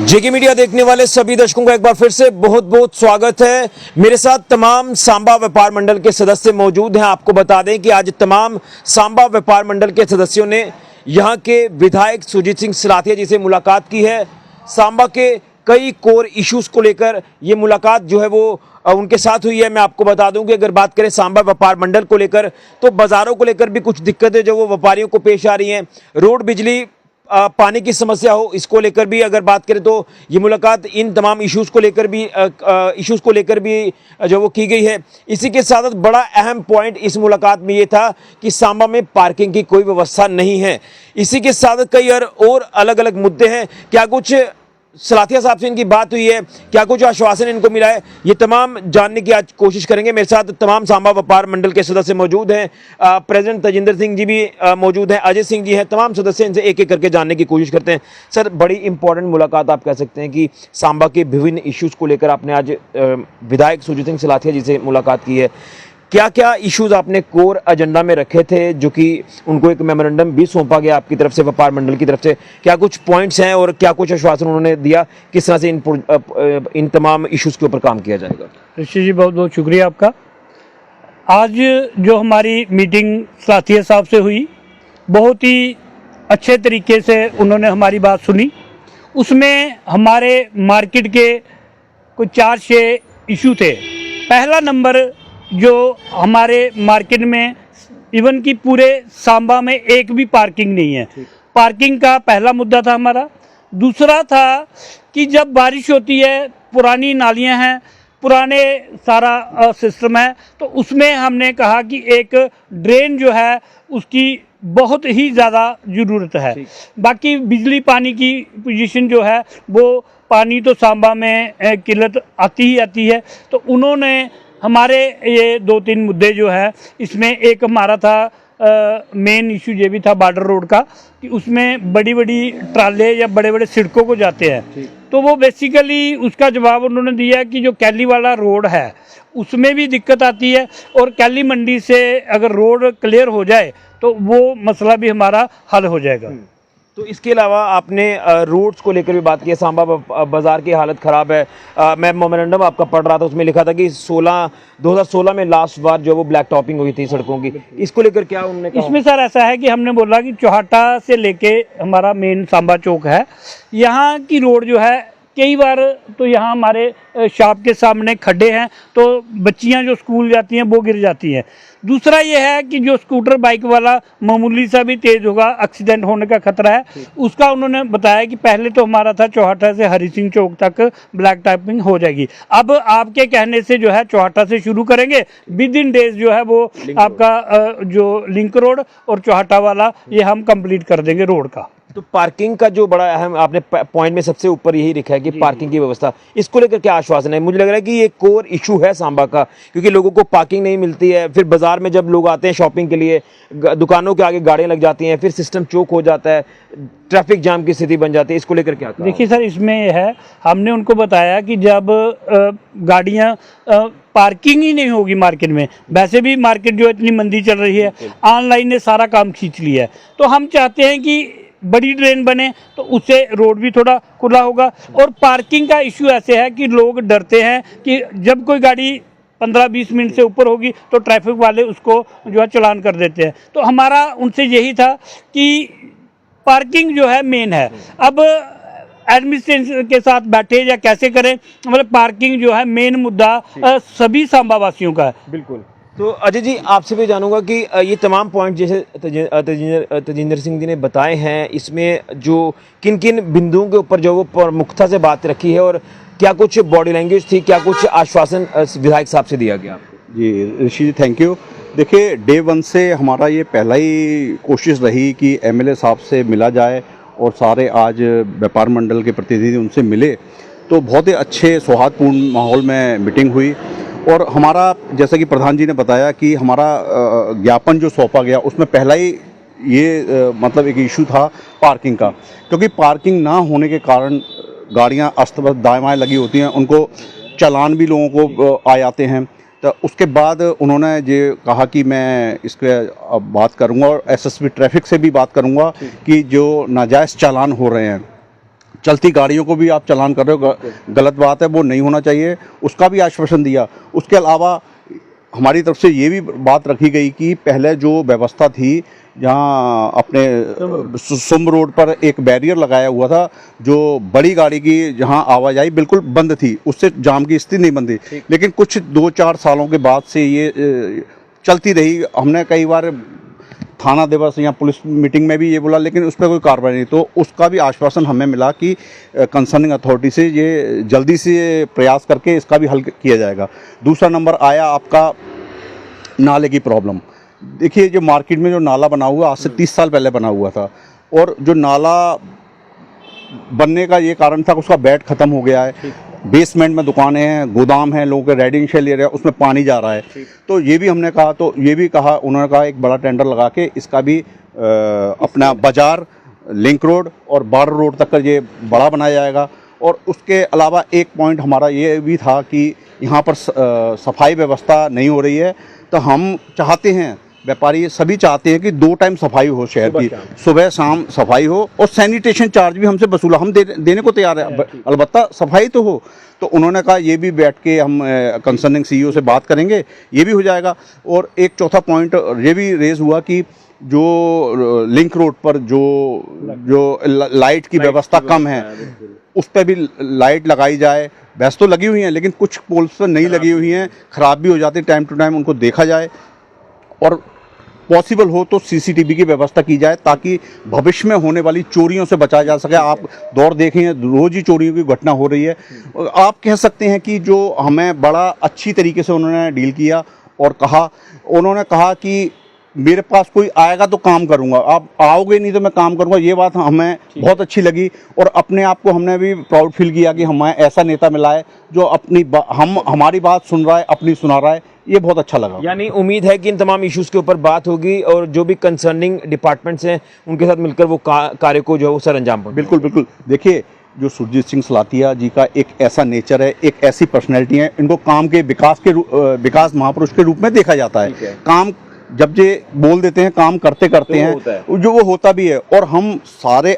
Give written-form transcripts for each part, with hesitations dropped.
जेके media देखने वाले सभी दर्शकों का एक बार फिर से बहुत बहुत स्वागत है। मेरे साथ तमाम सांबा व्यापार मंडल के सदस्य मौजूद हैं। आपको बता दें कि आज तमाम सांबा व्यापार मंडल के सदस्यों ने यहां के विधायक सुरजीत सिंह सलाथिया जी से मुलाकात की है। सांबा के कई कोर इश्यूज को लेकर ये मुलाकात जो है वो उनके साथ हुई है। मैं आपको बता दूं कि अगर बात करें सांबा व्यापार मंडल को लेकर तो बाजारों को लेकर भी कुछ दिक्कतें जो वो व्यापारियों को पेश आ रही हैं। रोड, बिजली, पानी की समस्या हो, इसको लेकर भी अगर बात करें तो ये मुलाकात इन तमाम इश्यूज़ को लेकर भी जो वो की गई है। इसी के साथ बड़ा अहम पॉइंट इस मुलाकात में ये था कि सांबा में पार्किंग की कोई व्यवस्था नहीं है। इसी के साथ कई और अलग अलग मुद्दे हैं। क्या कुछ सलाथिया साहब से इनकी बात हुई है, क्या कुछ आश्वासन इनको मिला है, ये तमाम जानने की आज कोशिश करेंगे। मेरे साथ तमाम सांबा व्यापार मंडल के सदस्य मौजूद हैं। प्रेसिडेंट तजिंदर सिंह जी भी मौजूद हैं, अजय सिंह जी हैं, तमाम सदस्य इनसे एक एक करके जानने की कोशिश करते हैं। सर, बड़ी इंपॉर्टेंट मुलाकात आप कह सकते हैं कि सांबा के विभिन्न इश्यूज़ को लेकर आपने आज विधायक सुरजीत सिंह सलाथिया जी से मुलाकात की है। क्या क्या इश्यूज आपने कोर एजेंडा में रखे थे, जो कि उनको एक मेमोरेंडम भी सौंपा गया आपकी तरफ से, व्यापार मंडल की तरफ से? क्या कुछ पॉइंट्स हैं और क्या कुछ आश्वासन उन्होंने दिया, किस तरह से इन तमाम इश्यूज के ऊपर काम किया जाएगा? ऋषि जी, बहुत बहुत शुक्रिया आपका। आज जो हमारी मीटिंग सलाथिया साहब से हुई, बहुत ही अच्छे तरीके से उन्होंने हमारी बात सुनी। उसमें हमारे मार्केट के कुछ 4-6 इशू थे। पहला नंबर, जो हमारे मार्केट में इवन कि पूरे सांबा में एक भी पार्किंग नहीं है, पार्किंग का पहला मुद्दा था हमारा। दूसरा था कि जब बारिश होती है, पुरानी नालियां हैं, पुराने सारा सिस्टम है, तो उसमें हमने कहा कि एक ड्रेन जो है उसकी बहुत ही ज़्यादा ज़रूरत है। बाकी बिजली पानी की पोजीशन जो है, वो पानी तो सांबा में किल्लत आती ही आती है। तो उन्होंने हमारे ये 2-3 मुद्दे जो है, इसमें एक हमारा था मेन इशू ये भी था बॉर्डर रोड का, कि उसमें बड़ी बड़ी ट्राले या बड़े बड़े सड़कों को जाते हैं। तो वो बेसिकली उसका जवाब उन्होंने दिया कि जो कैली वाला रोड है उसमें भी दिक्कत आती है, और कैली मंडी से अगर रोड क्लियर हो जाए तो वो मसला भी हमारा हल हो जाएगा। तो इसके अलावा आपने रोड्स को लेकर भी बात की है। सांबा बाजार की हालत ख़राब है। मैं मेमोरेंडम आपका पढ़ रहा था, उसमें लिखा था कि 2016 में लास्ट बार जो वो ब्लैक टॉपिंग हुई थी सड़कों की। इसको लेकर क्या उन्होंने कहा? इसमें सर ऐसा है कि हमने बोला कि चौहाटा से लेके हमारा मेन सांबा चौक है, यहाँ की रोड जो है, कई बार तो यहाँ हमारे शॉप के सामने खड्डे हैं, तो बच्चियाँ जो स्कूल जाती हैं वो गिर जाती हैं। दूसरा ये है कि जो स्कूटर बाइक वाला मामूली सा भी तेज होगा, एक्सीडेंट होने का खतरा है। उसका उन्होंने बताया कि पहले तो हमारा था चौहाटा से हरि सिंह चौक तक ब्लैक टॉपिंग हो जाएगी, अब आपके कहने से जो है चौहाटा से शुरू करेंगे, विद इन डेज जो है वो आपका जो लिंक रोड और चौहाटा वाला ये हम कंप्लीट कर देंगे रोड का। तो पार्किंग का जो बड़ा अहम आपने पॉइंट में सबसे ऊपर यही लिखा है कि पार्किंग की व्यवस्था, इसको लेकर क्या आश्वासन है? मुझे लग रहा है कि ये कोर इशू है सांबा का, क्योंकि लोगों को पार्किंग नहीं मिलती है। फिर बाजार में जब लोग आते हैं शॉपिंग के लिए, दुकानों के आगे गाड़ियां लग जाती हैं, फिर सिस्टम चौक हो जाता है, ट्रैफिक जाम की स्थिति बन जाती है। इसको लेकर क्या? देखिए सर, इसमें यह है, हमने उनको बताया कि जब गाड़ियाँ पार्किंग ही नहीं होगी मार्केट में, वैसे भी मार्केट जो इतनी मंदी चल रही है, ऑनलाइन ने सारा काम खींच लिया है, तो हम चाहते हैं कि बड़ी ड्रेन बने तो उससे रोड भी थोड़ा खुला होगा। और पार्किंग का इश्यू ऐसे है कि लोग डरते हैं कि जब कोई गाड़ी 15-20 मिनट से ऊपर होगी तो ट्रैफिक वाले उसको जो है चालान कर देते हैं। तो हमारा उनसे यही था कि पार्किंग जो है मेन है। अब एडमिनिस्ट्रेशन के साथ बैठे या कैसे करें, मतलब पार्किंग जो है मेन मुद्दा सभी सांबा वासियों का है। बिल्कुल। तो अजय जी, आपसे भी जानूंगा कि ये तमाम पॉइंट जैसे तजिंदर सिंह जी ने बताए हैं, इसमें जो किन किन बिंदुओं के ऊपर जो वो प्रमुखता से बात रखी है, और क्या कुछ बॉडी लैंग्वेज थी, क्या कुछ आश्वासन विधायक साहब से दिया गया आपको? जी ऋषि जी, थैंक यू। देखिए, डे 1 से हमारा ये पहला ही कोशिश रही कि एमएलए साहब से मिला जाए, और सारे आज व्यापार मंडल के प्रतिनिधि उनसे मिले, तो बहुत ही अच्छे सौहार्दपूर्ण माहौल में मीटिंग हुई। और हमारा, जैसा कि प्रधान जी ने बताया कि हमारा ज्ञापन जो सौंपा गया, उसमें पहला ही ये मतलब एक इशू था पार्किंग का, क्योंकि पार्किंग ना होने के कारण गाड़ियां अस्त व्यस्त दाएं बाएं लगी होती हैं, उनको चालान भी लोगों को आ जाते हैं। तो उसके बाद उन्होंने ये कहा कि मैं इस पर अब बात करूंगा, और एसएसपी ट्रैफिक से भी बात करूंगा कि जो नाजायज़ चालान हो रहे हैं चलती गाड़ियों को भी आप चालान कर रहे हो, गलत बात है, वो नहीं होना चाहिए, उसका भी आश्वासन दिया। उसके अलावा हमारी तरफ से ये भी बात रखी गई कि पहले जो व्यवस्था थी, जहाँ अपने सुम रोड पर एक बैरियर लगाया हुआ था, जो बड़ी गाड़ी की जहाँ आवाजाही बिल्कुल बंद थी, उससे जाम की स्थिति नहीं बनती, लेकिन कुछ 2-4 सालों के बाद से ये चलती रही। हमने कई बार थाना दिवस या पुलिस मीटिंग में भी ये बोला, लेकिन उस पर कोई कार्रवाई नहीं। तो उसका भी आश्वासन हमें मिला कि कंसर्निंग अथॉरिटी से ये जल्दी से प्रयास करके इसका भी हल किया जाएगा। दूसरा नंबर आया आपका नाले की प्रॉब्लम। देखिए, जो मार्केट में जो नाला बना हुआ आज से 30 साल पहले बना हुआ था, और जो नाला बनने का ये कारण था कि उसका बेड ख़त्म हो गया है, बेसमेंट में दुकानें हैं, गोदाम हैं, लोगों के रेडिंग एरिया, उसमें पानी जा रहा है। तो ये भी हमने कहा, तो ये भी कहा, उन्होंने कहा एक बड़ा टेंडर लगा के इसका भी अपना बाजार, लिंक रोड और बॉर्डर रोड तक का ये बड़ा बनाया जाएगा। और उसके अलावा एक पॉइंट हमारा ये भी था कि यहाँ पर सफाई व्यवस्था नहीं हो रही है, तो हम चाहते हैं, व्यापारी सभी चाहते हैं कि 2 टाइम सफाई हो शहर की, सुबह शाम सफाई हो, और सैनिटेशन चार्ज भी हमसे वसूला, हम देने को तैयार है, अलबत्ता सफाई तो हो। तो उन्होंने कहा ये भी बैठ के हम कंसर्निंग सीईओ से बात करेंगे, ये भी हो जाएगा। और एक चौथा पॉइंट ये भी रेज हुआ कि जो लिंक रोड पर जो लाइट की व्यवस्था कम है, उस पर भी लाइट लगाई जाए। वैसे तो लगी हुई हैं, लेकिन कुछ पोल्स पर नहीं लगी हुई हैं, ख़राब भी हो जाती है, टाइम टू टाइम उनको देखा जाए, और पॉसिबल हो तो सीसीटीवी की व्यवस्था की जाए, ताकि भविष्य में होने वाली चोरियों से बचा जा सके। आप दौर देखें, रोज़ ही चोरियों की घटना हो रही है। आप कह सकते हैं कि जो हमें बड़ा अच्छी तरीके से उन्होंने डील किया, और उन्होंने कहा कि मेरे पास कोई आएगा तो काम करूंगा, आप आओगे नहीं तो मैं काम करूंगा। ये बात हमें बहुत अच्छी लगी, और अपने आप को हमने भी प्राउड फील किया कि हमें ऐसा नेता मिला है जो हमारी बात सुन रहा है, अपनी सुना रहा है। ये बहुत अच्छा लगा। यानी उम्मीद है कि इन तमाम इश्यूज के ऊपर बात होगी, और जो भी कंसर्निंग डिपार्टमेंट्स हैं उनके साथ मिलकर वो कार्य को जो है सर अंजाम पाएंगे। बिल्कुल बिल्कुल। देखिए, जो सुरजीत सिंह सलाथिया जी का एक ऐसा नेचर है, एक ऐसी पर्सनैलिटी है, इनको काम के विकास महापुरुष के रूप में देखा जाता है। काम जब ये बोल देते हैं, काम करते करते हैं, जो वो होता भी है। और हम सारे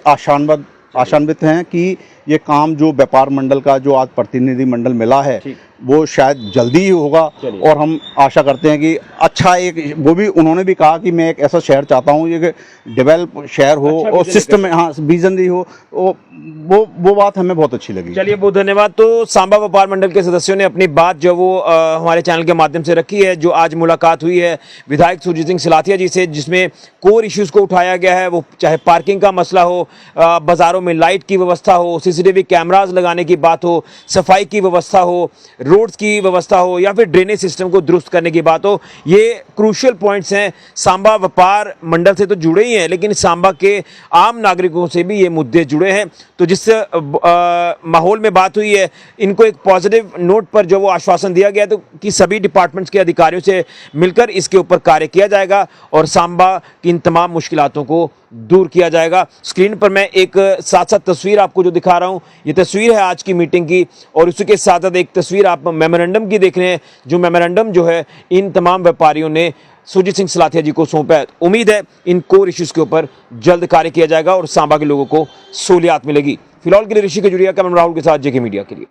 आशान्वित हैं कि ये काम जो व्यापार मंडल का जो आज प्रतिनिधि मंडल मिला है, वो शायद जल्दी ही होगा। और हम आशा करते हैं कि अच्छा एक, वो भी उन्होंने भी कहा कि मैं एक ऐसा शहर चाहता हूँ ये डेवलप शहर हो, अच्छा, और सिस्टम में, हाँ, विजन हो। वो बात हमें बहुत अच्छी लगी। चलिए, बहुत धन्यवाद। तो सांबा व्यापार मंडल के सदस्यों ने अपनी बात जो वो हमारे चैनल के माध्यम से रखी है। जो आज मुलाकात हुई है विधायक सुरजीत सिंह सलाथिया जी से, जिसमें कोर इश्यूज को उठाया गया है, वो चाहे पार्किंग का मसला हो, बाजारों में लाइट की व्यवस्था हो, सीसीटीवी कैमराज लगाने की बात हो, सफाई की व्यवस्था हो, रोड्स की व्यवस्था हो, या फिर ड्रेनेज सिस्टम को दुरुस्त करने की बात हो। ये क्रूशियल पॉइंट्स हैं। सांबा व्यापार मंडल से तो जुड़े ही हैं, लेकिन सांबा के आम नागरिकों से भी ये मुद्दे जुड़े हैं। तो जिस माहौल में बात हुई है, इनको एक पॉजिटिव नोट पर जो वो आश्वासन दिया गया, तो कि सभी डिपार्टमेंट्स के अधिकारियों से मिलकर इसके ऊपर कार्य किया जाएगा और सांबा की इन तमाम मुश्किलातों को दूर किया जाएगा। स्क्रीन पर मैं एक साथ साथ तस्वीर आपको जो दिखा रहा हूं, ये तस्वीर है आज की मीटिंग की, और उसके साथ साथ एक तस्वीर आप मेमोरेंडम की देख रहे हैं, जो मेमोरेंडम जो है इन तमाम व्यापारियों ने सुरजीत सिंह सलाथिया जी को सौंपा है। उम्मीद है इन कोर इश्यूज के ऊपर जल्द कार्य किया जाएगा और सांबा के लोगों को सहूलियत मिलेगी। फिलहाल के लिए ऋषि के जुड़िया का मैं राहुल के साथ जेके मीडिया के लिए।